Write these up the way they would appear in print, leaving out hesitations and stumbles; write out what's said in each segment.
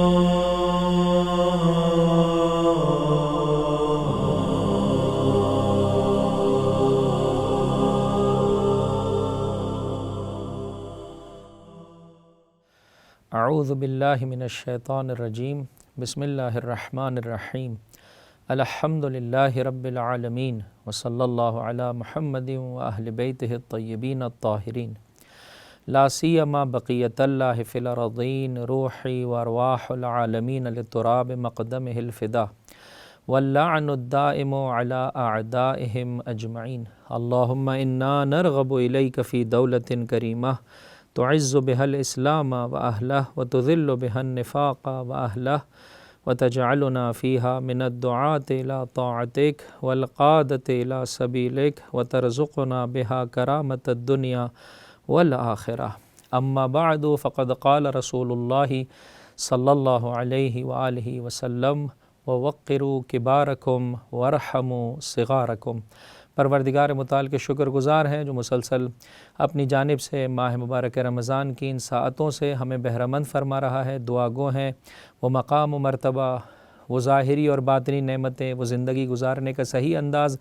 اعوذ باللہ من الشیطان الرجیم بسم اللہ الرحمن الرحیم الحمد للہ رب العالمین وصلی اللہ علی محمد واہل بیتہ الطیبین الطاہرین لا سیما بقیت اللہ فی الارضین روحی وارواح العالمین لتراب مقدمہ الفدا واللعن الدائم علی اعدائہم اجمعین اللہم انا نرغب الیک فی دولت کریمہ تعز بها الاسلام واہلہ وتذل بها النفاق واہلہ وتجعلنا فيها من الدعاة الى طاعتك والقادة الى سبيلك وترزقنا بها كرامة الدنيا والآخرة اما بعد فقد قال رسول اللہ صلی اللہ علیہ وآلہ وسلم ووقروا کبارکم وارحموا صغارکم۔ پروردگار متعال کے شکر گزار ہیں جو مسلسل اپنی جانب سے ماہ مبارک رمضان کی ان ساعتوں سے ہمیں بہرمند فرما رہا ہے۔ دعا گو ہیں وہ مقام و مرتبہ، وہ ظاہری اور باطنی نعمتیں، وہ زندگی گزارنے کا صحیح انداز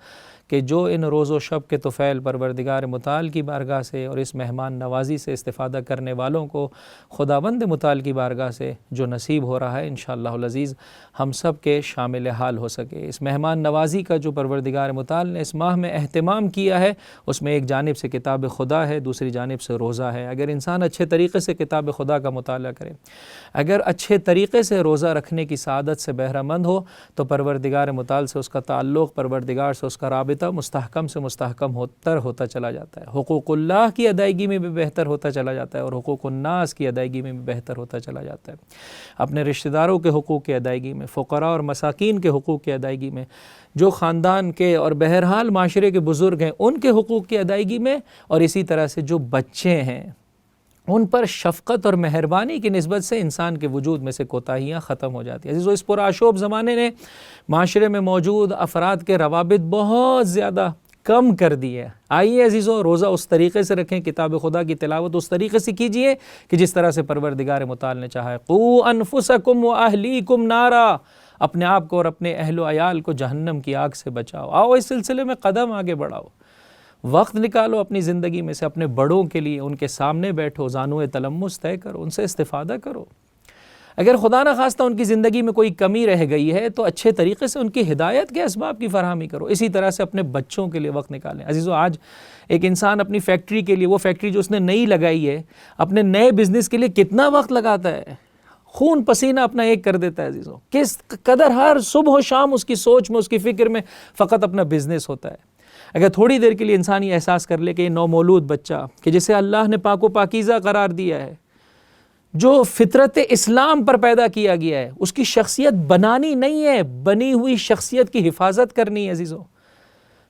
کہ جو ان روز و شب کے طفیل پروردگار متعال کی بارگاہ سے اور اس مہمان نوازی سے استفادہ کرنے والوں کو خداوند متعال کی بارگاہ سے جو نصیب ہو رہا ہے انشاءاللہ العزیز ہم سب کے شامل حال ہو سکے۔ اس مہمان نوازی کا جو پروردگار متعال نے اس ماہ میں اہتمام کیا ہے اس میں ایک جانب سے کتاب خدا ہے، دوسری جانب سے روزہ ہے۔ اگر انسان اچھے طریقے سے کتاب خدا کا مطالعہ کرے، اگر اچھے طریقے سے روزہ رکھنے کی سعادت سے بہرہ مند ہو تو پروردگار متعال سے اس کا تعلق، پروردگار سے اس کا رابطہ مستحکم سے مستحکم ہوتا چلا جاتا ہے، حقوق اللہ کی ادائیگی میں بھی بہتر ہوتا چلا جاتا ہے اور حقوق الناس کی ادائیگی میں بھی بہتر ہوتا چلا جاتا ہے۔ اپنے رشتہ داروں کے حقوق کی ادائیگی میں، فقراء اور مساکین کے حقوق کی ادائیگی میں، جو خاندان کے اور بہرحال معاشرے کے بزرگ ہیں ان کے حقوق کی ادائیگی میں، اور اسی طرح سے جو بچے ہیں ان پر شفقت اور مہربانی کی نسبت سے انسان کے وجود میں سے کوتاہیاں ختم ہو جاتی ہیں۔ عزیزو، اس پرآشوب زمانے نے معاشرے میں موجود افراد کے روابط بہت زیادہ کم کر دی ہے۔ آئیے عزیزو، روزہ اس طریقے سے رکھیں، کتاب خدا کی تلاوت اس طریقے سے کیجئے کہ جس طرح سے پروردگار متعال نے چاہا ہے۔ قوا انفسکم واہلیکم نارا، اپنے آپ کو اور اپنے اہل و عیال کو جہنم کی آگ سے بچاؤ۔ آؤ اس سلسلے میں قدم آگے بڑھاؤ، وقت نکالو اپنی زندگی میں سے، اپنے بڑوں کے لیے ان کے سامنے بیٹھو، زانو تلمس طے کرو، ان سے استفادہ کرو۔ اگر خدا نخواستہ ان کی زندگی میں کوئی کمی رہ گئی ہے تو اچھے طریقے سے ان کی ہدایت کے اسباب کی فراہمی کرو۔ اسی طرح سے اپنے بچوں کے لیے وقت نکالیں۔ عزیزو، آج ایک انسان اپنی فیکٹری کے لیے، وہ فیکٹری جو اس نے نئی لگائی ہے، اپنے نئے بزنس کے لیے کتنا وقت لگاتا ہے، خون پسینہ اپنا ایک کر دیتا ہے عزیزو، کس قدر ہر صبح و شام اس کی سوچ میں، اس کی فکر میں فقط اپنا بزنس ہوتا ہے۔ اگر تھوڑی دیر کے لیے انسان یہ احساس کر لے کہ یہ نومولود بچہ کہ جسے اللہ نے پاک و پاکیزہ قرار دیا ہے، جو فطرت اسلام پر پیدا کیا گیا ہے، اس کی شخصیت بنانی نہیں ہے، بنی ہوئی شخصیت کی حفاظت کرنی ہے عزیزو۔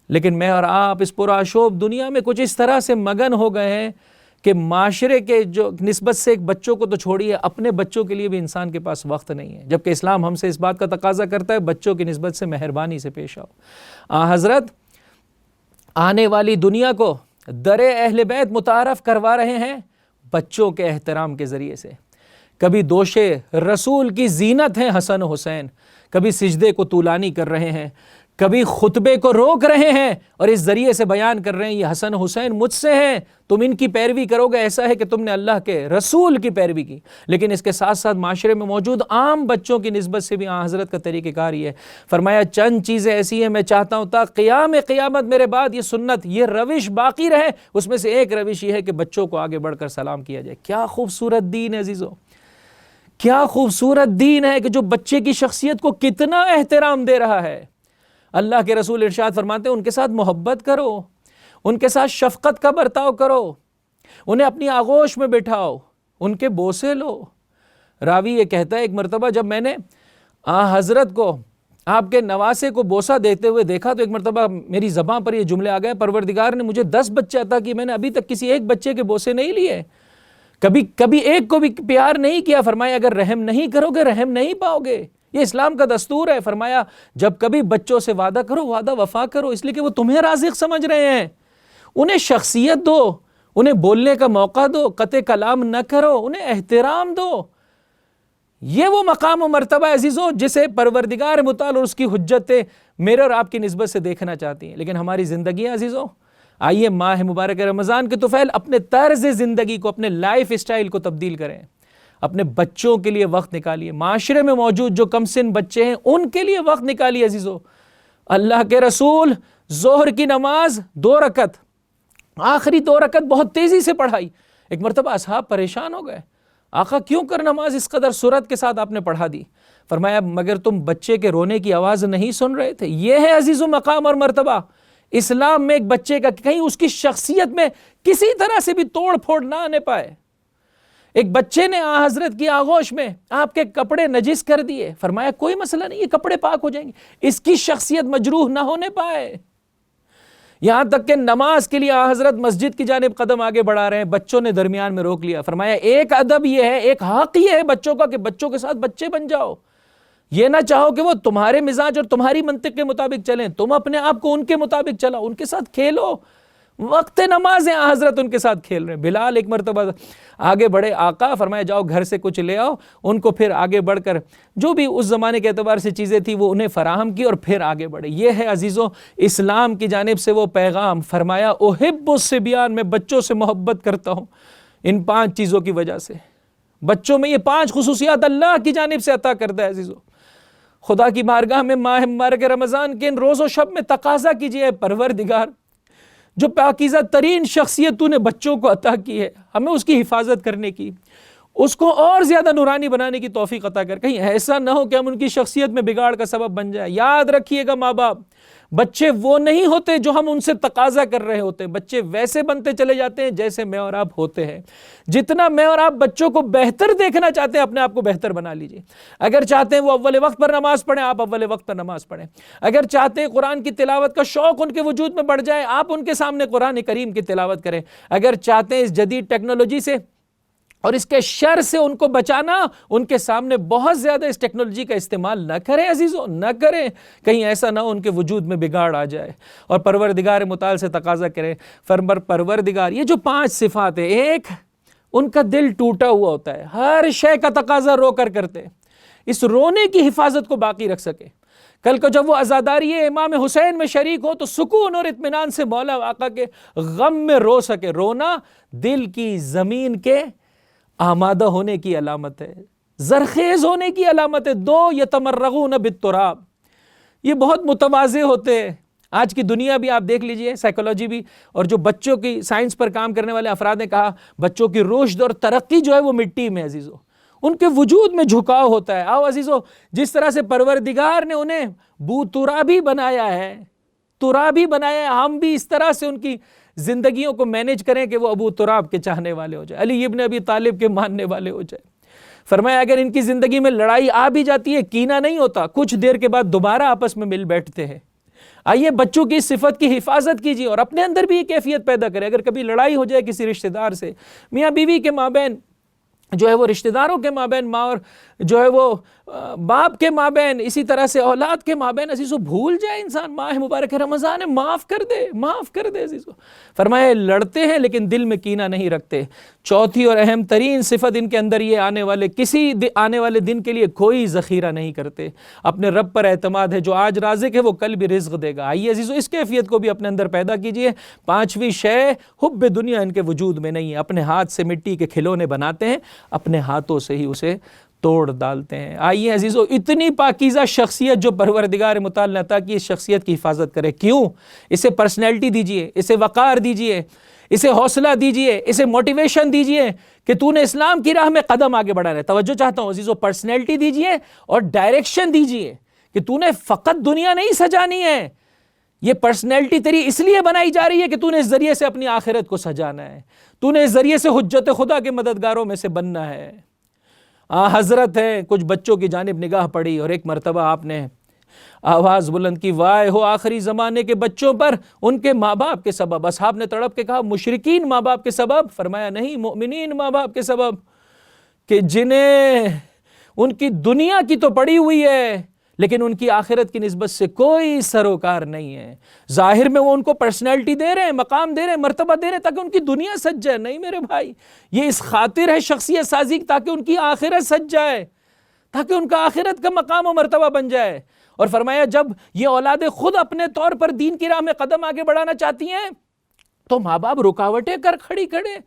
لیکن میں اور آپ اس پرآشوب دنیا میں کچھ اس طرح سے مگن ہو گئے ہیں کہ معاشرے کے جو نسبت سے ایک بچوں کو تو چھوڑیے، اپنے بچوں کے لیے بھی انسان کے پاس وقت نہیں ہے، جبکہ اسلام ہم سے اس بات کا تقاضا کرتا ہے بچوں کی نسبت سے مہربانی سے پیش آؤ۔ حضرت آنے والی دنیا کو در اہل بیت متعارف کروا رہے ہیں بچوں کے احترام کے ذریعے سے۔ کبھی دوش رسول کی زینت ہیں حسن و حسین، کبھی سجدے کو طولانی کر رہے ہیں، کبھی خطبے کو روک رہے ہیں اور اس ذریعے سے بیان کر رہے ہیں یہ حسن حسین مجھ سے ہیں، تم ان کی پیروی کرو گے، ایسا ہے کہ تم نے اللہ کے رسول کی پیروی کی۔ لیکن اس کے ساتھ ساتھ معاشرے میں موجود عام بچوں کی نسبت سے بھی حضرت کا طریقہ کار یہ ہے، فرمایا چند چیزیں ایسی ہیں میں چاہتا ہوں تا قیام قیامت میرے بعد یہ سنت، یہ روش باقی رہے۔ اس میں سے ایک روش یہ ہے کہ بچوں کو آگے بڑھ کر سلام کیا جائے۔ کیا خوبصورت دین ہے عزیزو، کیا خوبصورت دین ہے کہ جو بچے کی شخصیت کو کتنا احترام دے رہا ہے۔ اللہ کے رسول ارشاد فرماتے ہیں ان کے ساتھ محبت کرو، ان کے ساتھ شفقت کا برتاؤ کرو، انہیں اپنی آغوش میں بٹھاؤ، ان کے بوسے لو۔ راوی یہ کہتا ہے ایک مرتبہ جب میں نے حضرت کو، آپ کے نواسے کو بوسہ دیتے ہوئے دیکھا تو ایک مرتبہ میری زبان پر یہ جملے آ گئے، پروردگار نے مجھے 10 بچے عطا کیے، میں نے ابھی تک کسی ایک بچے کے بوسے نہیں لیے، کبھی ایک کو بھی پیار نہیں کیا۔ فرمایا اگر رحم نہیں کرو گے رحم نہیں پاؤ گے، یہ اسلام کا دستور ہے۔ فرمایا جب کبھی بچوں سے وعدہ کرو وعدہ وفا کرو، اس لیے کہ وہ تمہیں رازق سمجھ رہے ہیں، انہیں شخصیت دو، انہیں بولنے کا موقع دو، قطع کلام نہ کرو، انہیں احترام دو۔ یہ وہ مقام و مرتبہ عزیزوں جسے پروردگار متعال اور اس کی حجتیں میرے اور آپ کی نسبت سے دیکھنا چاہتی ہیں. لیکن ہماری زندگیاں عزیزوں، آئیے ماہ مبارک رمضان کے طفیل اپنے طرز زندگی کو، اپنے لائف اسٹائل کو تبدیل کریں. اپنے بچوں کے لیے وقت نکالیے. معاشرے میں موجود جو کم سن بچے ہیں ان کے لیے وقت نکالیے عزیزوں. اللہ کے رسول ظہر کی نماز 2 رکعت، آخری 2 رکعت بہت تیزی سے پڑھائی. ایک مرتبہ اصحاب پریشان ہو گئے، آقا کیوں کر نماز اس قدر سرعت کے ساتھ آپ نے پڑھا دی؟ فرمایا مگر تم بچے کے رونے کی آواز نہیں سن رہے تھے؟ یہ ہے عزیزوں مقام اور مرتبہ اسلام میں ایک بچے کا، کہیں اس کی شخصیت میں کسی طرح سے بھی توڑ پھوڑ نہ آنے پائے. ایک بچے نے حضرت کی آغوش میں آپ کے کپڑے نجس کر دیے، فرمایا کوئی مسئلہ نہیں، یہ کپڑے پاک ہو جائیں گے، اس کی شخصیت مجروح نہ ہونے پائے. یہاں تک کہ نماز کے لیے حضرت مسجد کی جانب قدم آگے بڑھا رہے ہیں، بچوں نے درمیان میں روک لیا. فرمایا ایک ادب یہ ہے، ایک حق یہ ہے بچوں کا کہ بچوں کے ساتھ بچے بن جاؤ. یہ نہ چاہو کہ وہ تمہارے مزاج اور تمہاری منطق کے مطابق چلیں، تم اپنے آپ کو ان کے مطابق چلاؤ، ان کے ساتھ کھیلو. وقت نماز ہے حضرت ان کے ساتھ کھیل رہے ہیں. بلال ایک مرتبہ آگے بڑھے، آقا فرمایا جاؤ گھر سے کچھ لے آؤ. ان کو پھر آگے بڑھ کر جو بھی اس زمانے کے اعتبار سے چیزیں تھی وہ انہیں فراہم کی اور پھر آگے بڑھے. یہ ہے عزیزوں اسلام کی جانب سے وہ پیغام. فرمایا احب الصبیان، میں بچوں سے محبت کرتا ہوں ان 5 چیزوں کی وجہ سے. بچوں میں یہ 5 خصوصیات اللہ کی جانب سے عطا کردہ ہے عزیزوں. خدا کی بارگاہ میں ماہ مبارک رمضان کے ان روز و شب میں تقاضا کیجئے، پروردگار جو پاکیزہ ترین شخصیت تو نے بچوں کو عطا کی ہے، ہمیں اس کی حفاظت کرنے کی، اس کو اور زیادہ نورانی بنانے کی توفیق عطا کر. کہیں ایسا نہ ہو کہ ہم ان کی شخصیت میں بگاڑ کا سبب بن جائیں. یاد رکھیے گا ماں باپ، بچے وہ نہیں ہوتے جو ہم ان سے تقاضا کر رہے ہوتے ہیں، بچے ویسے بنتے چلے جاتے ہیں جیسے میں اور آپ ہوتے ہیں. جتنا میں اور آپ بچوں کو بہتر دیکھنا چاہتے ہیں اپنے آپ کو بہتر بنا لیجئے. اگر چاہتے ہیں وہ اول وقت پر نماز پڑھیں، آپ اول وقت پر نماز پڑھیں. اگر چاہتے ہیں قرآن کی تلاوت کا شوق ان کے وجود میں بڑھ جائے، آپ ان کے سامنے قرآن کریم کی تلاوت کریں. اگر چاہتے ہیں اس جدید ٹیکنالوجی سے اور اس کے شر سے ان کو بچانا، ان کے سامنے بہت زیادہ اس ٹیکنالوجی کا استعمال نہ کریں عزیزوں، نہ کریں. کہیں ایسا نہ ہو ان کے وجود میں بگاڑ آ جائے. اور پروردگار متعال سے تقاضا کریں، پروردگار یہ جو 5 صفات ہیں، ایک ان کا دل ٹوٹا ہوا ہوتا ہے، ہر شے کا تقاضا رو کر کرتے، اس رونے کی حفاظت کو باقی رکھ سکے. کل کو جب وہ عزاداری امام حسین میں شریک ہو تو سکون اور اطمینان سے مولا آقا کے غم میں رو سکے. رونا دل کی زمین کے آمادہ ہونے کی علامت ہے، زرخیز ہونے کی علامت ہے. 2 یتمرغون بالتراب، یہ بہت متواضع ہوتے ہیں. آج کی دنیا بھی آپ دیکھ لیجئے، سائیکالوجی بھی، اور جو بچوں کی سائنس پر کام کرنے والے افراد نے کہا بچوں کی رشد اور ترقی جو ہے وہ مٹی میں عزیزو، ان کے وجود میں جھکاؤ ہوتا ہے. آؤ عزیزو، جس طرح سے پروردگار نے انہیں بو ترابی بنایا ہے، ترابی بنایا ہے، ہم بھی اس طرح سے ان کی زندگیوں کو مینیج کریں کہ وہ ابو تراب کے چاہنے والے ہو جائے، علی ابن ابی طالب کے ماننے والے ہو جائے. فرمایا اگر ان کی زندگی میں لڑائی آ بھی جاتی ہے، کینہ نہیں ہوتا، کچھ دیر کے بعد دوبارہ آپس میں مل بیٹھتے ہیں. آئیے بچوں کی اس صفت کی حفاظت کیجیے اور اپنے اندر بھی یہ کیفیت پیدا کرے. اگر کبھی لڑائی ہو جائے کسی رشتہ دار سے، میاں بیوی کے مابین جو ہے وہ رشتہ داروں کے مابین، ماں اور جو ہے وہ باپ کے مابین، اسی طرح سے اولاد کے مابین، عزیزو بھول جائے انسان. ماہ مبارک رمضان ہے، معاف کر دے، معاف کر دے عزیزو. فرمایا لڑتے ہیں لیکن دل میں کینہ نہیں رکھتے. چوتھی اور اہم ترین صفت ان کے اندر یہ آنے والے دن کے لیے کوئی ذخیرہ نہیں کرتے. اپنے رب پر اعتماد ہے، جو آج رازق ہے وہ کل بھی رزق دے گا. آئیے عزیزو اس کیفیت کو بھی اپنے اندر پیدا کیجئے. 5ویں شے حب دنیا ان کے وجود میں نہیں ہے. اپنے ہاتھ سے مٹی کے کھلونے بناتے ہیں، اپنے ہاتھوں سے ہی اسے توڑ ڈالتے ہیں. آئیے عزیزو اتنی پاکیزہ شخصیت جو پروردگار متعال نے عطا کی، اس شخصیت کی حفاظت کرے. کیوں؟ اسے پرسنالٹی دیجئے، اسے وقار دیجئے، اسے حوصلہ دیجئے، اسے موٹیویشن دیجئے کہ تو نے اسلام کی راہ میں قدم آگے بڑھانا ہے. توجہ چاہتا ہوں عزیزو، پرسنالٹی دیجئے اور ڈائریکشن دیجئے کہ تو نے فقط دنیا نہیں سجانی ہے. یہ پرسنالٹی تیری اس لیے بنائی جا رہی ہے کہ تو نے اس ذریعے سے اپنی آخرت کو سجانا ہے، تو نے اس ذریعے سے حجت خدا کے مددگاروں میں سے بننا ہے. حضرت ہے، کچھ بچوں کی جانب نگاہ پڑی اور ایک مرتبہ آپ نے آواز بلند کی، وائے ہو آخری زمانے کے بچوں پر ان کے ماں باپ کے سبب. اصحاب نے تڑپ کے کہا مشرکین ماں باپ کے سبب؟ فرمایا نہیں، مؤمنین ماں باپ کے سبب، کہ جنہیں ان کی دنیا کی تو پڑی ہوئی ہے لیکن ان کی آخرت کی نسبت سے کوئی سروکار نہیں ہے. ظاہر میں وہ ان کو پرسنالٹی دے رہے ہیں، مقام دے رہے ہیں، مرتبہ دے رہے ہیں تاکہ ان کی دنیا سج جائے. نہیں میرے بھائی، یہ اس خاطر ہے شخصیت سازی تاکہ ان کی آخرت سج جائے. تاکہ ان کا آخرت کا مقام و مرتبہ بن جائے۔ اور فرمایا جب یہ اولادیں خود اپنے طور پر دین کی راہ میں قدم آگے بڑھانا چاہتی ہیں تو ماں باپ رکاوٹیں کر کھڑی کھڑے۔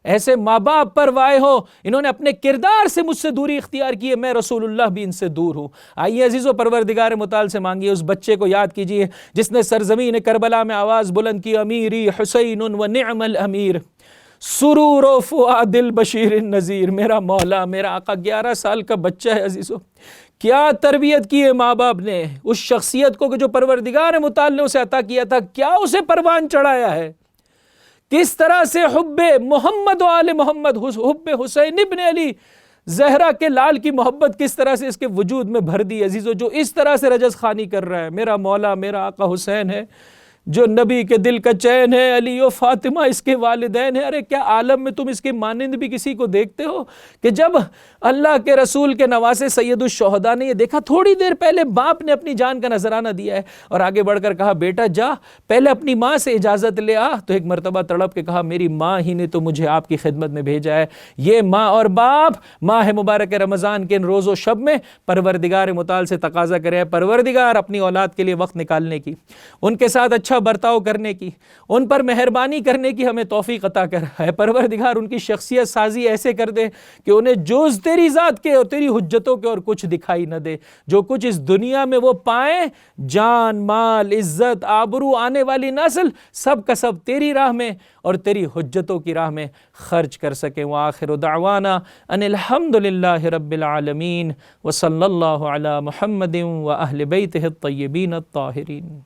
ایسے ماں باپ پر وائے ہو، انہوں نے اپنے کردار سے مجھ سے دوری اختیار کی ہے، میں رسول اللہ بھی ان سے دور ہوں۔ آئیے عزیزو، پروردگار متعال سے مانگیے، اس بچے کو یاد کیجئے جس نے سرزمین کربلا میں آواز بلند کی، امیری حسین و نعم الامیر سرور و فؤاد البشیر النذیر۔ میرا مولا، میرا آقا، 11 سال کا بچہ ہے عزیزو، کیا تربیت کی ہے ماں باپ نے اس شخصیت کو کہ جو پروردگار متعال نے اسے عطا کیا تھا، کیا اسے پروان چڑھایا ہے، کس طرح سے حب محمد و آل محمد، حب حسین ابن علی زہرا کے لال کی محبت کس طرح سے اس کے وجود میں بھر دی عزیزو، جو اس طرح سے رجز خوانی کر رہا ہے۔ میرا مولا، میرا آقا حسین ہے جو نبی کے دل کا چین ہے، علی و فاطمہ اس کے والدین ہیں۔ ارے کیا عالم میں تم اس کے مانند بھی کسی کو دیکھتے ہو کہ جب اللہ کے رسول کے نواسے سید الشہداء نے یہ دیکھا، تھوڑی دیر پہلے باپ نے اپنی جان کا نذرانہ دیا ہے اور آگے بڑھ کر کہا بیٹا جا پہلے اپنی ماں سے اجازت لے آ، تو ایک مرتبہ تڑپ کے کہا میری ماں ہی نے تو مجھے آپ کی خدمت میں بھیجا ہے۔ یہ ماں اور باپ ماہ مبارک رمضان کے ان روز و شب میں پروردگار متعال سے تقاضا کرے، پروردگار اپنی اولاد کے لیے وقت نکالنے کی، ان کے ساتھ اچھا برتاؤ کرنے کی، ان پر مہربانی کرنے کی ہمیں توفیق عطا کر۔ ہے پروردگار ان کی شخصیت سازی ایسے کر دے کہ انہیں جز تیری ذات کے اور تیری حجتوں کے اور کچھ دکھائی نہ دے، جو کچھ اس دنیا میں وہ پائیں، جان مال عزت آبرو آنے والی نسل، سب کا سب تیری راہ میں اور تیری حجتوں کی راہ میں خرچ کر سکیں۔ وآخر دعوانا ان الحمدللہ رب العالمین وصلی اللہ علی محمد و اہل بیتہ الطیبین الطاہرین۔